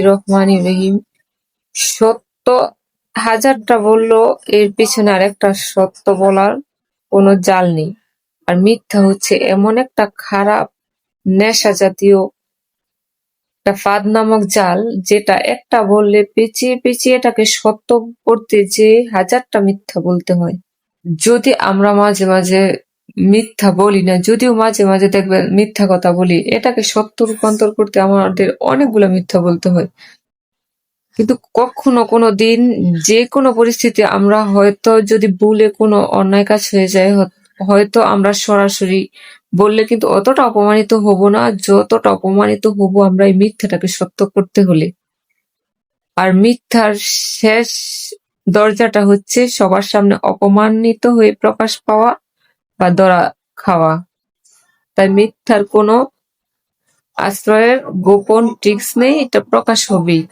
রহমানির রহিম। সত্য হাজারটা বললেও এর পেছনে আরেকটা সত্য বলার কোনো জাল নেই। আর মিথ্যা হচ্ছে এমন একটা খারাপ নেশা জাতীয় একটা ফাঁদ নামক জাল, যেটা একটা বললে পেঁচিয়ে পেঁচিয়ে এটাকে সত্য করতে যেয়ে হাজারটা মিথ্যা বলতে হয়। যদি আমরা মাঝে মাঝে মিথ্যা বলি না, যদিও মাঝে মাঝে দেখবেন মিথ্যা কথা বলি, এটাকে সত্য রূপান্তর করতে আমাদের অনেকগুলো মিথ্যা বলতে হয়। কিন্তু কখনো কোনো দিন যে কোনো পরিস্থিতি আমরা হয়তো যদি ভুলে কোনো অন্যায় কাজ হয়ে যায়, হয়তো আমরা সরাসরি বললে কিন্তু অতটা অপমানিত হব না, যতটা অপমানিত হব আমরা এই মিথ্যাটাকে সত্য করতে হলে। আর মিথ্যার শেষ দরজাটা হচ্ছে সবার সামনে অপমানিত হয়ে প্রকাশ পাওয়া বা ধরা খাওয়া। তাই মিথ্যার কোনো আশ্রয়ের গোপন ট্রিক্স নেই, এটা প্রকাশ হবেই।